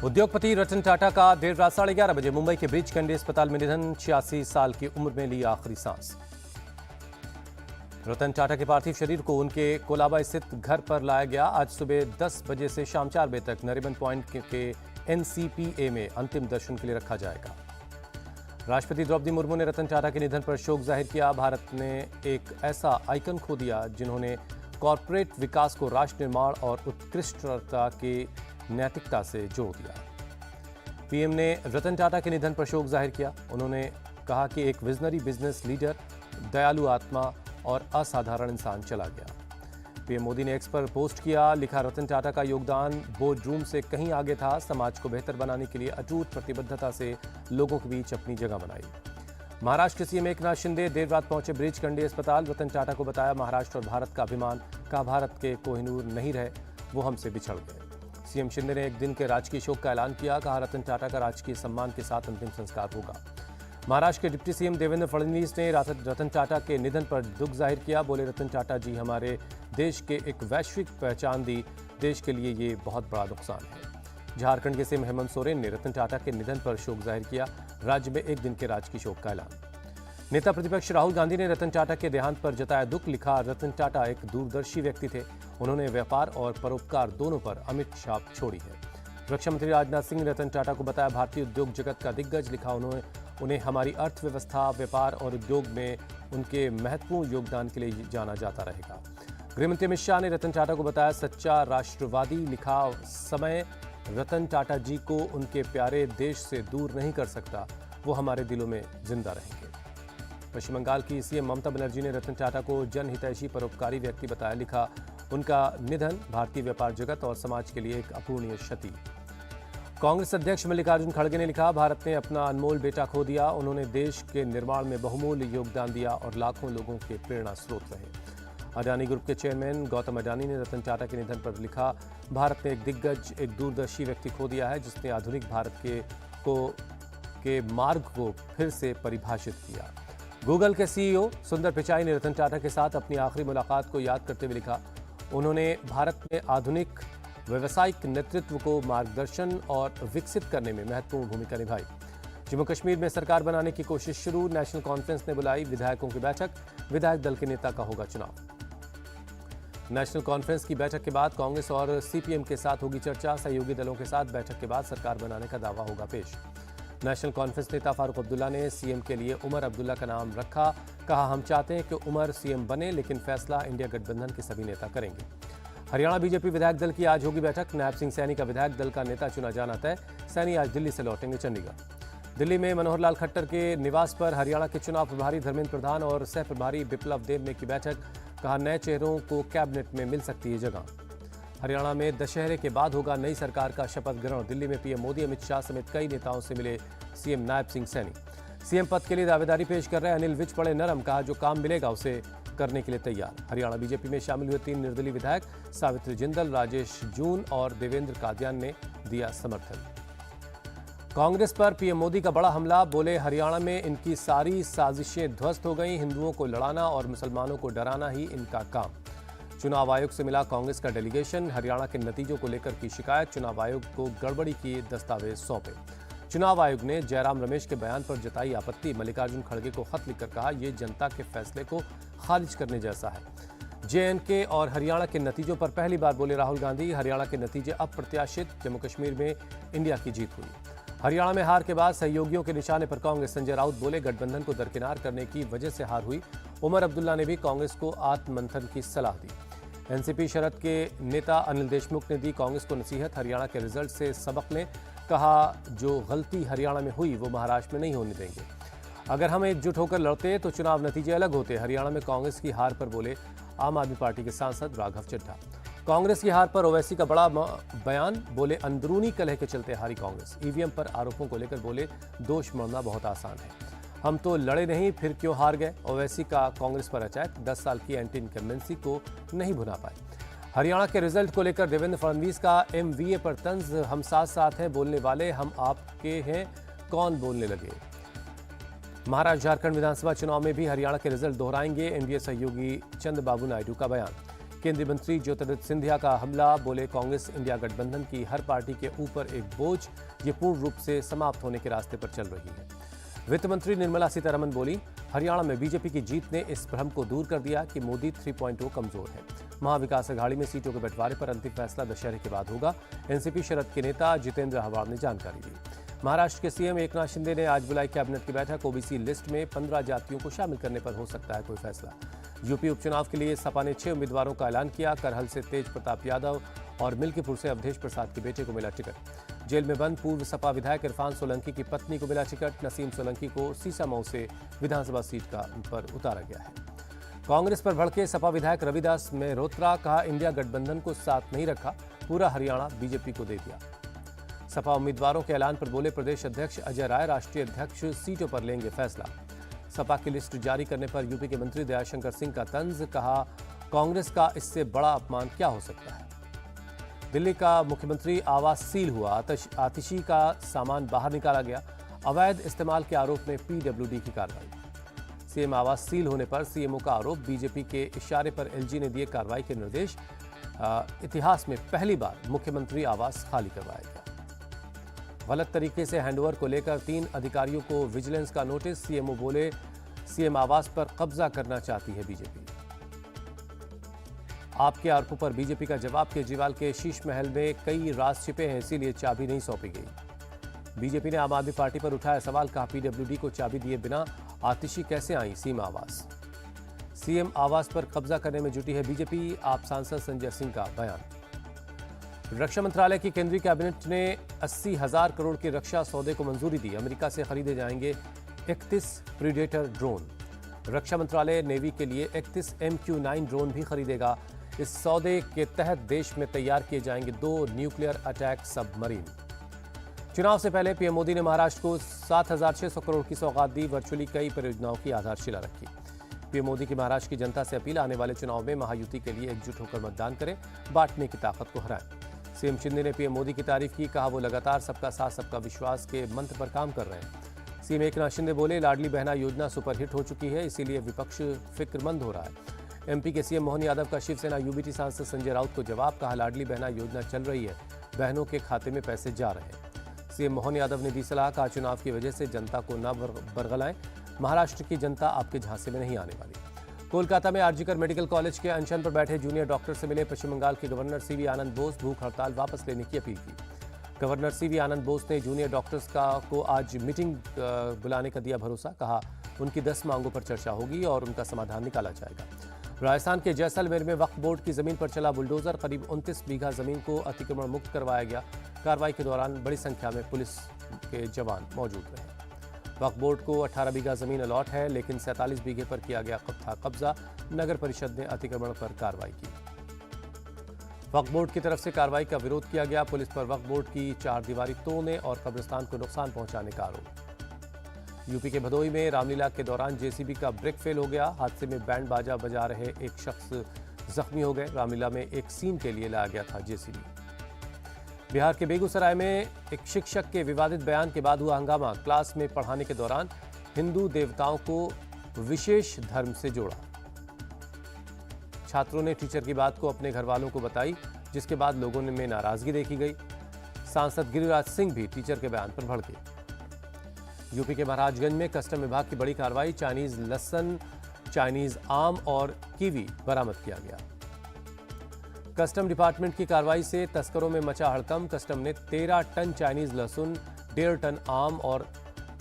उद्योगपति रतन टाटा का देर रात 11:30 बजे मुंबई के ब्रीच कैंडी अस्पताल में निधन। 86 साल की उम्र में ली आखिरी सांस। रतन टाटा के पार्थिव शरीर को उनके कोलाबा स्थित घर पर लाया गया। आज सुबह 10 बजे से शाम 4 बजे तक नरीमन पॉइंट के NCPA में अंतिम दर्शन के लिए रखा जाएगा। राष्ट्रपति द्रौपदी मुर्मू ने रतन टाटा के निधन पर शोक जाहिर किया। भारत ने एक ऐसा आइकन खो दिया जिन्होंने कॉरपोरेट विकास को राष्ट्र निर्माण और उत्कृष्टता की नैतिकता से जोड़ दिया। पीएम ने रतन टाटा के निधन पर शोक जाहिर किया। उन्होंने कहा कि एक विजनरी बिजनेस लीडर, दयालु आत्मा और असाधारण इंसान चला गया। पीएम मोदी ने एक्स पर पोस्ट किया, लिखा, रतन टाटा का योगदान बोर्ड रूम से कहीं आगे था। समाज को बेहतर बनाने के लिए अटूट प्रतिबद्धता से लोगों के बीच अपनी जगह बनाई। महाराष्ट्र के सीएम एकनाथ शिंदे देर रात पहुंचे ब्रीच कैंडी अस्पताल। रतन टाटा को बताया महाराष्ट्र और भारत का अभिमान। कहा, भारत के कोहिनूर नहीं रहे, वो हमसे बिछड़ गए। सीएम शिंदे ने एक दिन के राजकीय शोक का ऐलान किया। कहा, रतन टाटा का राजकीय सम्मान के साथ अंतिम संस्कार होगा। महाराष्ट्र के डिप्टी सीएम देवेंद्र फडणवीस ने रतन टाटा के निधन पर दुख जाहिर किया। बोले, रतन टाटा जी हमारे देश के एक वैश्विक पहचान दी। देश के लिए ये बहुत बड़ा नुकसान है। झारखंड के सीएम हेमंत सोरेन ने रतन टाटा के निधन पर शोक जाहिर किया। राज्य में एक दिन के राजकीय शोक का ऐलान। नेता प्रतिपक्ष राहुल गांधी ने रतन टाटा के देहांत पर जताया दुख। लिखा, रतन टाटा एक दूरदर्शी व्यक्ति थे। उन्होंने व्यापार और परोपकार दोनों पर अमिट छाप छोड़ी है। रक्षा मंत्री राजनाथ सिंह ने रतन टाटा को बताया भारतीय उद्योग जगत का दिग्गज। लिखा, उन्हें हमारी अर्थव्यवस्था, व्यापार और उद्योग में उनके महत्वपूर्ण योगदान के लिए जाना जाता रहेगा। गृहमंत्री अमित शाह ने रतन टाटा को बताया सच्चा राष्ट्रवादी। लिखा, समय रतन टाटा जी को उनके प्यारे देश से दूर नहीं कर सकता। वो हमारे दिलों में जिंदा रहेंगे। पश्चिम बंगाल की सीएम ममता बनर्जी ने रतन टाटा को जनहितैषी परोपकारी व्यक्ति बताया। लिखा, उनका निधन भारतीय व्यापार जगत और समाज के लिए एक अपूरणीय क्षति। कांग्रेस अध्यक्ष मल्लिकार्जुन खड़गे ने लिखा, भारत ने अपना अनमोल बेटा खो दिया। उन्होंने देश के निर्माण में बहुमूल्य योगदान दिया और लाखों लोगों के प्रेरणा स्रोत रहे। अडानी ग्रुप के चेयरमैन गौतम अडानी ने रतन टाटा के निधन पर लिखा, भारत ने एक दिग्गज, एक दूरदर्शी व्यक्ति खो दिया है जिसने आधुनिक भारत के मार्ग को फिर से परिभाषित किया। गूगल के CEO सुंदर पिचाई ने रतन टाटा के साथ अपनी आखिरी मुलाकात को याद करते हुए लिखा, उन्होंने भारत में आधुनिक व्यावसायिक नेतृत्व को मार्गदर्शन और विकसित करने में महत्वपूर्ण भूमिका निभाई। जम्मू कश्मीर में सरकार बनाने की कोशिश शुरू। नेशनल कॉन्फ्रेंस ने बुलाई विधायकों की बैठक। विधायक दल के नेता का होगा चुनाव। नेशनल कॉन्फ्रेंस की बैठक के बाद कांग्रेस और CPM के साथ होगी चर्चा। सहयोगी दलों के साथ बैठक के बाद सरकार बनाने का दावा होगा पेश। नेशनल कॉन्फ्रेंस नेता फारूक अब्दुल्ला ने CM के लिए उमर अब्दुल्ला का नाम रखा। कहा, हम चाहते हैं कि उमर CM बने, लेकिन फैसला इंडिया गठबंधन के सभी नेता करेंगे। हरियाणा बीजेपी विधायक दल की आज होगी बैठक। नायब सिंह सैनी का विधायक दल का नेता चुना जाना तय। सैनी आज दिल्ली से लौटेंगे चंडीगढ़। दिल्ली में मनोहर लाल खट्टर के निवास पर हरियाणा के चुनाव प्रभारी धर्मेंद्र प्रधान और सह प्रभारी बिप्लब देब ने की बैठक। कहा, नए चेहरों को कैबिनेट में मिल सकती है जगह। हरियाणा में दशहरे के बाद होगा नई सरकार का शपथ ग्रहण। दिल्ली में पीएम मोदी, अमित शाह समेत कई नेताओं से मिले सीएम नायब सिंह सैनी। सीएम पद के लिए दावेदारी पेश कर रहे अनिल विज पड़े नरम। कहा, जो काम मिलेगा उसे करने के लिए तैयार। हरियाणा बीजेपी में शामिल हुए 3 निर्दलीय विधायक सावित्री जिंदल, राजेश जून और देवेंद्र कादियान ने दिया समर्थन। कांग्रेस पर पीएम मोदी का बड़ा हमला। बोले, हरियाणा में इनकी सारी साजिशें ध्वस्त हो गई। हिंदुओं को लड़ाना और मुसलमानों को डराना ही इनका काम। चुनाव आयोग से मिला कांग्रेस का डेलीगेशन। हरियाणा के नतीजों को लेकर की शिकायत। चुनाव आयोग को गड़बड़ी की दस्तावेज सौंपे। चुनाव आयोग ने जयराम रमेश के बयान पर जताई आपत्ति। मल्लिकार्जुन खड़गे को खत लिखकर कहा, यह जनता के फैसले को खारिज करने जैसा है। JNK और हरियाणा के नतीजों पर पहली बार बोले राहुल गांधी। हरियाणा के नतीजे अप्रत्याशित। जम्मू कश्मीर में इंडिया की जीत हुई। हरियाणा में हार के बाद सहयोगियों के निशाने पर कांग्रेस। संजय राउत बोले, गठबंधन को दरकिनार करने की वजह से हार हुई। उमर अब्दुल्ला ने भी कांग्रेस को आत्ममंथन की सलाह दी। NCP शरद के नेता अनिल देशमुख ने दी कांग्रेस को नसीहत। हरियाणा के रिजल्ट से सबक लें। कहा, जो गलती हरियाणा में हुई वो महाराष्ट्र में नहीं होने देंगे। अगर हम एकजुट होकर लड़ते तो चुनाव नतीजे अलग होते। हरियाणा में कांग्रेस की हार पर बोले आम आदमी पार्टी के सांसद राघव चड्ढा। कांग्रेस की हार पर ओवैसी का बड़ा बयान। बोले, अंदरूनी कलह के चलते हारी कांग्रेस। EVM पर आरोपों को लेकर बोले, दोष मढ़ना बहुत आसान है। हम तो लड़े नहीं, फिर क्यों हार गए। ओवैसी का कांग्रेस पर अटैक। 10 साल की एंटी इनकम्बेंसी को नहीं भुना पाए। हरियाणा के रिजल्ट को लेकर देवेंद्र फडणवीस का MVA पर तंज। हम साथ साथ हैं बोलने वाले, हम आपके हैं कौन बोलने लगे। महाराष्ट्र झारखंड विधानसभा चुनाव में भी हरियाणा के रिजल्ट दोहराएंगे। NDA सहयोगी चंद्रबाबू नायडू का बयान। केंद्रीय मंत्री ज्योतिरादित्य सिंधिया का हमला, बोले कांग्रेस इंडिया गठबंधन की हर पार्टी के ऊपर एक बोझ, ये पूर्ण रूप से समाप्त होने के रास्ते पर चल रही है। वित्त मंत्री निर्मला सीतारमण बोली, हरियाणा में बीजेपी की जीत ने इस भ्रम को दूर कर दिया कि मोदी 3.0 कमजोर है। महाविकास अघाड़ी में सीटों के बंटवारे पर अंतिम फैसला दशहरे के बाद होगा, एनसीपी शरद के नेता जितेंद्र हवाड़ ने जानकारी दी। महाराष्ट्र के सीएम एकनाथ शिंदे ने आज बुलाई कैबिनेट की बैठक, ओबीसी लिस्ट में 15 जातियों को शामिल करने पर हो सकता है कोई फैसला। यूपी उपचुनाव के लिए सपा ने 6 उम्मीदवारों का ऐलान किया, करहल से तेज प्रताप यादव और मिल्कीपुर से अवधेश प्रसाद के बेटे को मिला टिकट। जेल में बंद पूर्व सपा विधायक इरफान सोलंकी की पत्नी को मिला टिकट, नसीम सोलंकी को सीसामऊ से विधानसभा सीट पर उतारा गया है। कांग्रेस पर भड़के सपा विधायक रविदास मेहरोत्रा, कहा इंडिया गठबंधन को साथ नहीं रखा, पूरा हरियाणा बीजेपी को दे दिया। सपा उम्मीदवारों के ऐलान पर बोले प्रदेश अध्यक्ष अजय राय, राष्ट्रीय अध्यक्ष सीटों पर लेंगे फैसला। सपा की लिस्ट जारी करने पर यूपी के मंत्री दयाशंकर सिंह का तंज, कहा कांग्रेस का इससे बड़ा अपमान क्या हो सकता है। दिल्ली का मुख्यमंत्री आवास सील हुआ, आतिशी का सामान बाहर निकाला गया, अवैध इस्तेमाल के आरोप में पीडब्ल्यूडी की कार्रवाई। सीएम आवास सील होने पर सीएमओ का आरोप, बीजेपी के इशारे पर एलजी ने दिए कार्रवाई के निर्देश। इतिहास में पहली बार मुख्यमंत्री आवास खाली करवाया गया। गलत तरीके से हैंडओवर को लेकर 3 अधिकारियों को विजिलेंस का नोटिस, सीएमओ बोले सीएम आवास पर कब्जा करना चाहती है बीजेपी। आपके आरोपों पर बीजेपी का जवाब, केजरीवाल के शीश महल में कई राज छिपे हैं, इसीलिए चाबी नहीं सौंपी गई। बीजेपी ने आम आदमी पार्टी पर उठाया सवाल, कहा पीडब्ल्यूडी को चाबी दिए बिना आतिशी कैसे आई सीएम आवास। सीएम आवास पर कब्जा करने में जुटी है बीजेपी, आप सांसद संजय सिंह का बयान। रक्षा मंत्रालय की केंद्रीय कैबिनेट ने 80,000 करोड़ के रक्षा सौदे को मंजूरी दी, अमेरिका से खरीदे जाएंगे 31 प्रीडेटर ड्रोन। रक्षा मंत्रालय नेवी के लिए 31 MQ-9 ड्रोन भी खरीदेगा। इस सौदे के तहत देश में तैयार किए जाएंगे 2 न्यूक्लियर अटैक सबमरीन। चुनाव से पहले पीएम मोदी ने महाराष्ट्र को 7,600 करोड़ की सौगात दी, वर्चुअली कई परियोजनाओं की आधारशिला रखी। पीएम मोदी की महाराष्ट्र की जनता से अपील, आने वाले चुनाव में महायुति के लिए एकजुट होकर मतदान करें, बांटने की ताकत को हराएं। सीएम शिंदे ने पीएम मोदी की तारीफ की, कहा वो लगातार सबका साथ सबका विश्वास के मंत्र पर काम कर रहे हैं। सीएम एकनाथ शिंदे बोले लाडली बहना योजना सुपरहिट हो चुकी है, इसीलिए विपक्ष फिक्रमंद हो रहा है। एमपी के सीएम मोहन यादव का शिवसेना यूबीटी सांसद संजय राउत को जवाब, कहा लाडली बहना योजना चल रही है, बहनों के खाते में पैसे जा रहे हैं। सीएम मोहन यादव ने दी सलाह, कहा चुनाव की वजह से जनता को न बरगलाएं, महाराष्ट्र की जनता आपके झांसे में नहीं आने वाली। कोलकाता में आरजीकर मेडिकल कॉलेज के अनशन पर बैठे जूनियर डॉक्टर से मिले पश्चिम बंगाल के गवर्नर सीवी आनंद बोस, भूख हड़ताल वापस लेने की अपील की। गवर्नर सीवी आनंद बोस ने जूनियर डॉक्टर्स को आज मीटिंग बुलाने का दिया भरोसा, कहा उनकी 10 मांगों पर चर्चा होगी और उनका समाधान निकाला जाएगा। राजस्थान के जैसलमेर में वक्फ बोर्ड की जमीन पर चला बुलडोजर, करीब 29 बीघा जमीन को अतिक्रमण मुक्त करवाया गया। कार्रवाई के दौरान बड़ी संख्या में पुलिस के जवान मौजूद रहे। वक्फ बोर्ड को 18 बीघा जमीन अलॉट है, लेकिन 47 बीघे पर किया गया था कब्जा। नगर परिषद ने अतिक्रमण पर कार्रवाई की। वक्फ बोर्ड की तरफ से कार्रवाई का विरोध किया गया। पुलिस पर वक्फ बोर्ड की 4 दीवारी तोड़ने और कब्रिस्तान को नुकसान पहुंचाने का आरोप। यूपी के भदोही में रामलीला के दौरान जेसीबी का ब्रेक फेल हो गया, हादसे में बैंड बाजा बजा रहे एक शख्स जख्मी हो गए। रामलीला में एक सीन के लिए लाया गया था जेसीबी। बिहार के बेगूसराय में एक शिक्षक के विवादित बयान के बाद हुआ हंगामा, क्लास में पढ़ाने के दौरान हिंदू देवताओं को विशेष धर्म से जोड़ा। छात्रों ने टीचर की बात को अपने घर वालों को बताई, जिसके बाद लोगों में नाराजगी देखी गई। सांसद गिरिराज सिंह भी टीचर के बयान पर भड़के। यूपी के महाराजगंज में कस्टम विभाग की बड़ी कार्रवाई, चाइनीज लहसुन, चाइनीज आम और कीवी बरामद किया गया। कस्टम डिपार्टमेंट की कार्रवाई से तस्करों में मचा हड़कंप। कस्टम ने 13 टन चाइनीज लहसुन, 1.5 टन आम और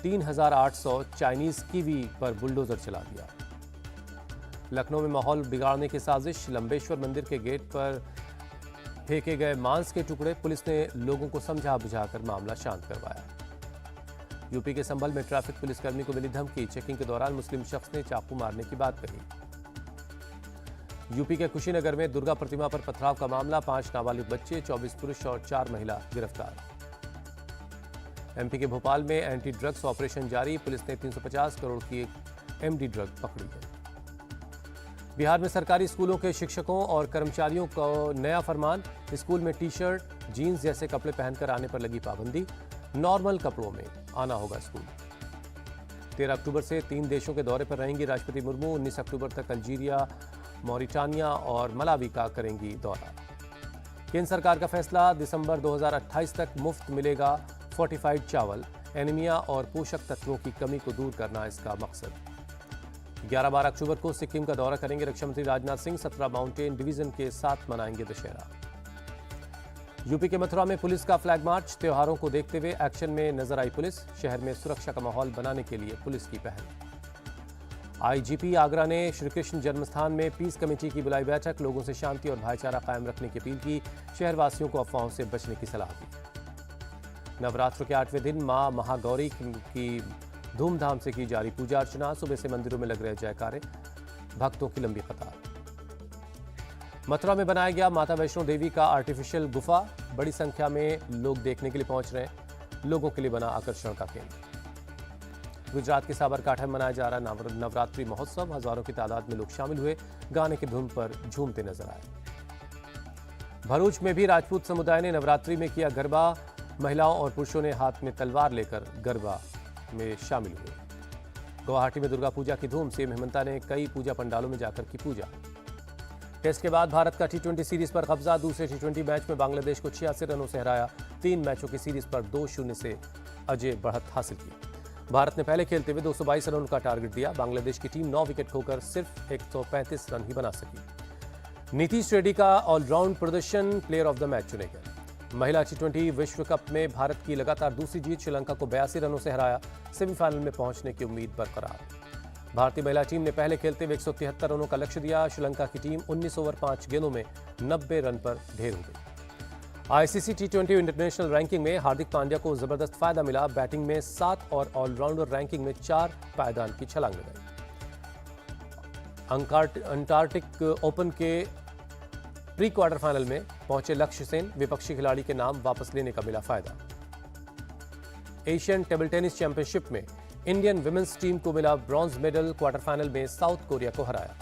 3,800 चाइनीज कीवी पर बुलडोजर चला दिया। लखनऊ में माहौल बिगाड़ने की साजिश, लंबेश्वर मंदिर के गेट पर फेंके गए मांस के टुकड़े, पुलिस ने लोगों को समझा बुझाकर मामला शांत करवाया। यूपी के संभल में ट्रैफिक पुलिसकर्मी को मिली धमकी, चेकिंग के दौरान मुस्लिम शख्स ने चाकू मारने की बात कही। यूपी के कुशीनगर में दुर्गा प्रतिमा पर पथराव का मामला, 5 नाबालिग बच्चे, 24 पुरुष और 4 महिला गिरफ्तार। एमपी के भोपाल में एंटी ड्रग्स ऑपरेशन जारी, पुलिस ने 350 करोड़ की एमडी ड्रग पकड़ी है। बिहार में सरकारी स्कूलों के शिक्षकों और कर्मचारियों को नया फरमान, स्कूल में टी शर्ट, जीन्स जैसे कपड़े पहनकर आने पर लगी पाबंदी, नॉर्मल कपड़ों में आना होगा स्कूल। 13 अक्टूबर से 3 देशों के दौरे पर रहेंगी राष्ट्रपति मुर्मू, 19 अक्टूबर तक अल्जीरिया, मॉरिटानिया और मलावी का करेंगी दौरा। केंद्र सरकार का फैसला, दिसंबर 2028 तक मुफ्त मिलेगा फोर्टिफाइड चावल। एनीमिया और पोषक तत्वों की कमी को दूर करना इसका मकसद। 11-12 अक्टूबर को सिक्किम का दौरा करेंगे रक्षा मंत्री राजनाथ सिंह। 17 माउंटेन डिवीजन के साथ मनाएंगे दशहरा। यूपी के मथुरा में पुलिस का फ्लैग मार्च। त्योहारों को देखते हुए एक्शन में नजर आई पुलिस। शहर में सुरक्षा का माहौल बनाने के लिए पुलिस की पहल। आईजीपी आगरा ने श्री कृष्ण जन्मस्थान में पीस कमेटी की बुलाई बैठक। लोगों से शांति और भाईचारा कायम रखने की अपील की। शहरवासियों को अफवाहों से बचने की सलाह दी। नवरात्र के 8वें दिन मां महागौरी की धूमधाम से की जारी पूजा अर्चना। सुबह से मंदिरों में लग रहे जयकारे, भक्तों की लंबी कतार। मथुरा में बनाया गया माता वैष्णो देवी का आर्टिफिशियल गुफा। बड़ी संख्या में लोग देखने के लिए पहुंच रहे हैं। लोगों के लिए बना आकर्षण का केंद्र। गुजरात के साबरकांठा में मनाया जा रहा नवरात्रि महोत्सव। हजारों की तादाद में लोग शामिल हुए, गाने की धुन पर झूमते नजर आए। भरूच में भी राजपूत समुदाय ने नवरात्रि में किया गरबा। महिलाओं और पुरुषों ने हाथ में तलवार लेकर गरबा में शामिल हुए। गुवाहाटी में दुर्गा पूजा की धूम। सीएम हेमंता ने कई पूजा पंडालों में जाकर की पूजा। टेस्ट के बाद भारत का टी20 सीरीज पर कब्जा। दूसरे टी20 मैच में बांग्लादेश को 86 रनों से हराया। 3 मैचों की सीरीज पर 2-0 से अजय बढ़त हासिल की। भारत ने पहले खेलते हुए 222 रनों का टारगेट दिया। बांग्लादेश की टीम 9 विकेट खोकर सिर्फ 135 रन ही बना सकी। नीतीश रेड्डी का ऑलराउंड प्रदर्शन प्लेयर ऑफ द मैच चुने गए। महिला टी20 विश्व कप में भारत की लगातार दूसरी जीत। श्रीलंका को 82 रनों से हराया। सेमीफाइनल में पहुंचने की उम्मीद बरकरार। भारतीय महिला टीम ने पहले खेलते हुए 173 रनों का लक्ष्य दिया। श्रीलंका की टीम 19 ओवर 5 गेंदों में 90 रन पर ढेर हो गई। आईसीसी टी20 इंटरनेशनल रैंकिंग में हार्दिक पांड्या को जबरदस्त फायदा मिला। बैटिंग में 7 और ऑलराउंडर रैंकिंग में 4 पायदान की छलांग लगाई। अंटार्कटिक ओपन के प्री क्वार्टर फाइनल में पहुंचे लक्ष्य सेन। विपक्षी खिलाड़ी के नाम वापस लेने का मिला फायदा। एशियन टेबल टेनिस चैंपियनशिप में इंडियन विमेंस टीम को मिला ब्रॉन्ज मेडल। क्वार्टर फाइनल में साउथ कोरिया को हराया।